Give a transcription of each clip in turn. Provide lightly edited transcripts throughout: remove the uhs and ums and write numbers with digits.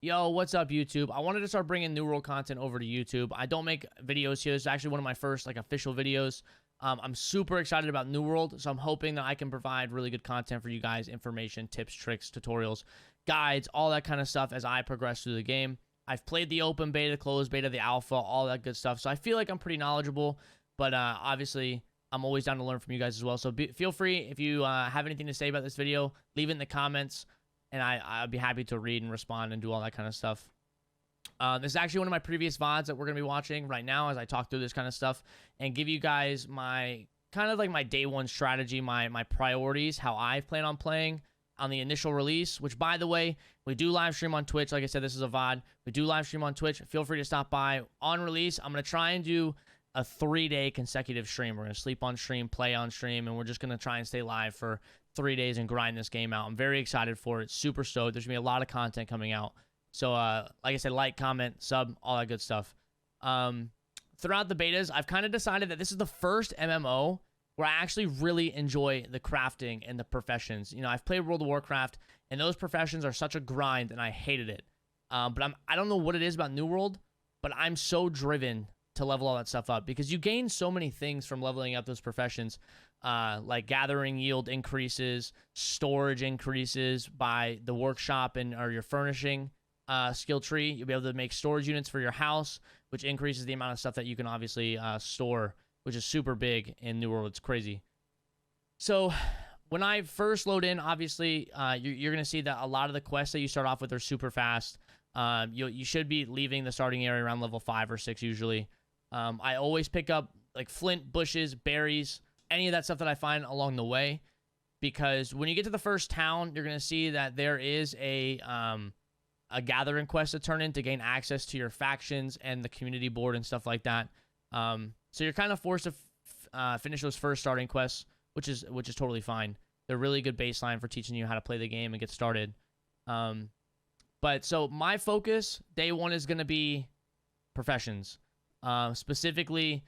Yo, what's up, YouTube? I wanted to start bringing New World content over to YouTube. I don't make videos here. This is actually one of my first official videos. I'm super excited about New World, so I'm hoping that I can provide really good content for you guys, information, tips, tricks, tutorials, guides, all that kind of stuff as I progress through the game. I've played the open beta, closed beta, the alpha, all that good stuff, so I feel like I'm pretty knowledgeable, but obviously I'm always down to learn from you guys as well. So feel free, if you have anything to say about this video, leave it in the comments. And I'd be happy to read and respond and do all that kind of stuff. This is actually one of my previous VODs that we're going to be watching right now as I talk through this kind of stuff and give you guys my kind of like my day one strategy, my priorities, how I plan on playing on the initial release, which, by the way, we do live stream on Twitch. Like I said, this is a VOD. We do live stream on Twitch. Feel free to stop by. On release, I'm going to try and do a 3-day consecutive stream. We're going to sleep on stream, play on stream, and we're just going to try and stay live for 3 days and grind this game out. I'm very excited for it. Super stoked. There's going to be a lot of content coming out. So, like I said, like, comment, sub, all that good stuff. Throughout the betas, I've kind of decided that this is the first MMO where I actually really enjoy the crafting and the professions. You know, I've played World of Warcraft, and those professions are such a grind, and I hated it. But I don't know what it is about New World, but I'm so driven to level all that stuff up because you gain so many things from leveling up those professions, like gathering yield increases, storage increases by the workshop or your furnishing skill tree. You'll be able to make storage units for your house, which increases the amount of stuff that you can obviously store, which is super big in New World. It's crazy. So when I first load in, obviously you're going to see that a lot of the quests that you start off with are super fast. You should be leaving the starting area around level 5 or 6 usually. I always pick up like flint, bushes, berries, any of that stuff that I find along the way, because when you get to the first town, you're going to see that there is a gathering quest to turn in to gain access to your factions and the community board and stuff like that. So you're kind of forced to finish those first starting quests, which is totally fine. They're really good baseline for teaching you how to play the game and get started. But so my focus day one is going to be professions. Specifically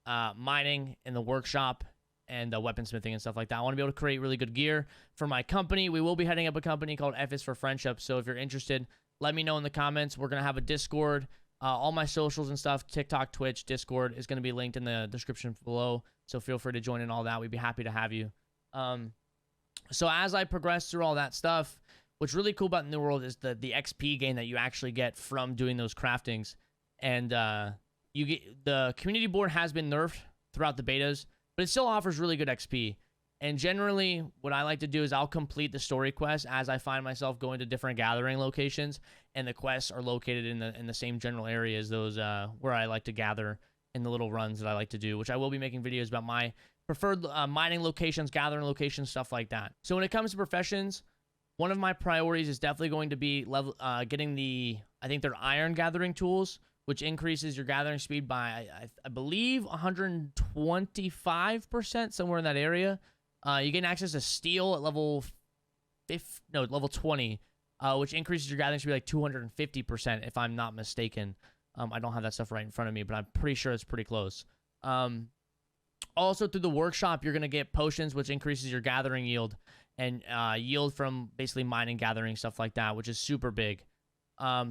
mining in the workshop and weaponsmithing and stuff like that. I want to be able to create really good gear for my company. We will be heading up a company called F is for Friendship, so if you're interested, let me know in the comments. We're going to have a Discord. All my socials and stuff, TikTok, Twitch, Discord, is going to be linked in the description below, so feel free to join in all that. We'd be happy to have you. So as I progress through all that stuff, what's really cool about New World is the XP gain that you actually get from doing those craftings. And the community board has been nerfed throughout the betas, but it still offers really good XP. And generally, what I like to do is I'll complete the story quests as I find myself going to different gathering locations, and the quests are located in the same general area as those where I like to gather in the little runs that I like to do, which I will be making videos about my preferred mining locations, gathering locations, stuff like that. So when it comes to professions, one of my priorities is definitely going to be getting I think they're iron gathering tools, which increases your gathering speed by, I believe, 125%, somewhere in that area. You gain access to steel at level 20, which increases your gathering speed like 250%, if I'm not mistaken. I don't have that stuff right in front of me, but I'm pretty sure it's pretty close. Also, through the workshop, you're going to get potions, which increases your gathering yield and yield from basically mining, gathering, stuff like that, which is super big.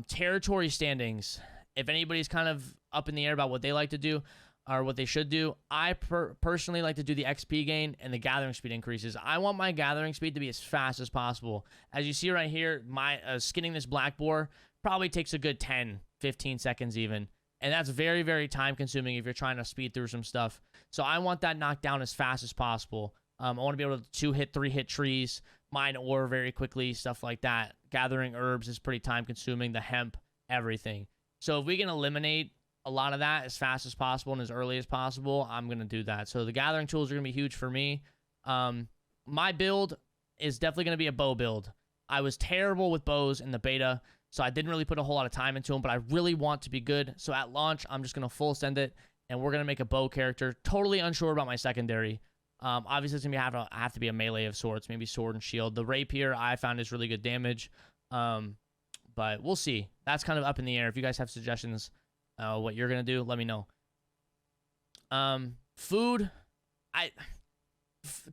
Territory standings. If anybody's kind of up in the air about what they like to do or what they should do, I personally like to do the XP gain and the gathering speed increases. I want my gathering speed to be as fast as possible. As you see right here, my skinning this black boar probably takes a good 10, 15 seconds even. And that's very, very time consuming if you're trying to speed through some stuff. So I want that knocked down as fast as possible. I want to be able to 2-hit, 3-hit trees, mine ore very quickly, stuff like that. Gathering herbs is pretty time consuming, the hemp, everything. So if we can eliminate a lot of that as fast as possible and as early as possible, I'm going to do that. So the gathering tools are going to be huge for me. My build is definitely going to be a bow build. I was terrible with bows in the beta, so I didn't really put a whole lot of time into them, but I really want to be good. So at launch, I'm just going to full send it, and we're going to make a bow character. Totally unsure about my secondary. Obviously, it's going to have to be a melee of sorts, maybe sword and shield. The rapier I found is really good damage. But we'll see. That's kind of up in the air. If you guys have suggestions what you're going to do, let me know. Food.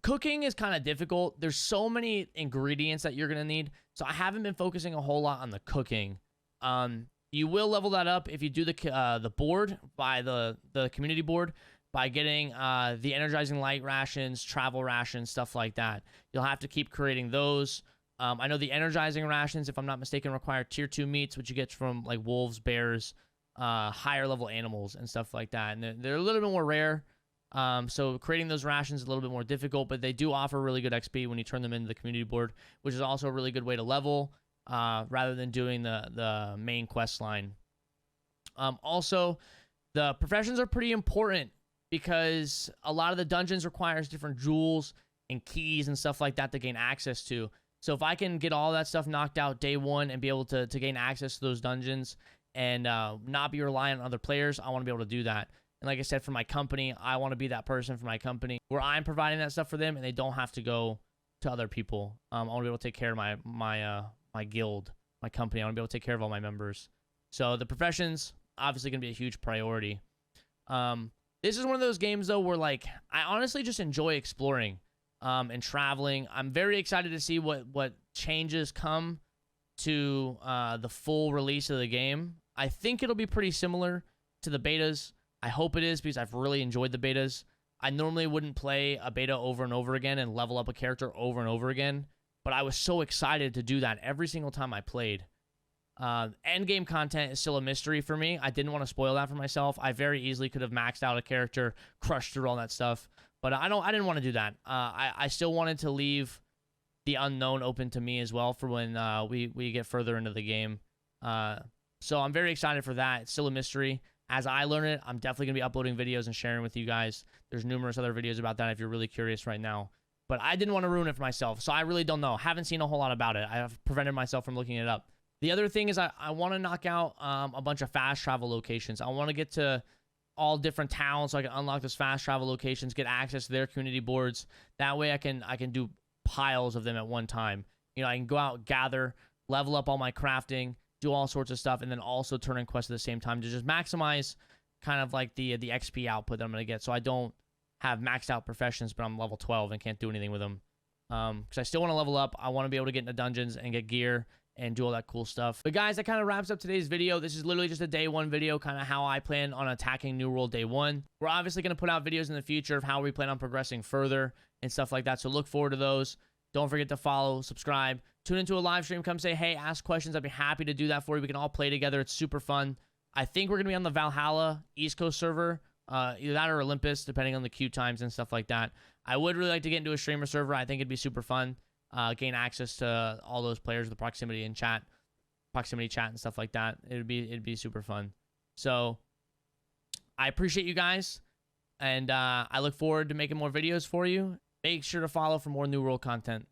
Cooking is kind of difficult. There's so many ingredients that you're going to need. So I haven't been focusing a whole lot on the cooking. You will level that up if you do the board by the community board by getting the energizing light rations, travel rations, stuff like that. You'll have to keep creating those. I know the energizing rations, if I'm not mistaken, require tier 2 meats, which you get from like wolves, bears, higher level animals and stuff like that. And they're a little bit more rare. So creating those rations is a little bit more difficult, but they do offer really good XP when you turn them into the community board, which is also a really good way to level rather than doing the main quest line. Also, the professions are pretty important because a lot of the dungeons requires different jewels and keys and stuff like that to gain access to. So if I can get all that stuff knocked out day one and be able to gain access to those dungeons and not be reliant on other players, I want to be able to do that. And like I said, for my company, I want to be that person for my company where I'm providing that stuff for them and they don't have to go to other people. I want to be able to take care of my guild, my company. I want to be able to take care of all my members. So the professions, obviously going to be a huge priority. This is one of those games, though, where like I honestly just enjoy exploring and traveling. I'm very excited to see what changes come to the full release of the game. I think it'll be pretty similar to the betas. I hope it is because I've really enjoyed the betas. I normally wouldn't play a beta over and over again and level up a character over and over again, but I was so excited to do that every single time I played. Endgame content is still a mystery for me. I didn't want to spoil that for myself. I very easily could have maxed out a character, crushed through all that stuff, but I didn't want to do that. I still wanted to leave the unknown open to me as well for when we get further into the game. So I'm very excited for that. It's still a mystery. As I learn it, I'm definitely going to be uploading videos and sharing with you guys. There's numerous other videos about that if you're really curious right now. But I didn't want to ruin it for myself, so I really don't know. Haven't seen a whole lot about it. I have prevented myself from looking it up. The other thing is I want to knock out a bunch of fast travel locations. I want to get to all different towns so I can unlock those fast travel locations, get access to their community boards. That way I can do piles of them at one time. You know, I can go out, gather, level up all my crafting, do all sorts of stuff, and then also turn in quests at the same time to just maximize kind of like the XP output that I'm going to get. So I don't have maxed out professions, but I'm level 12 and can't do anything with them. Because I still want to level up. I want to be able to get into dungeons and get gear and do all that cool stuff. But guys, that kind of wraps up today's video. This is literally just a day one video, kind of how I plan on attacking New World day one. We're obviously going to put out videos in the future of how we plan on progressing further and stuff like that. So look forward to those. Don't forget to follow, subscribe, tune into a live stream, come say, hey, ask questions. I'd be happy to do that for you. We can all play together. It's super fun. I think we're going to be on the Valhalla East Coast server, either that or Olympus, depending on the queue times and stuff like that. I would really like to get into a streamer server. I think it'd be super fun. Gain access to all those players, the proximity chat and stuff like that. It'd be super fun. So I appreciate you guys, and I look forward to making more videos for you. Make sure to follow for more New World content.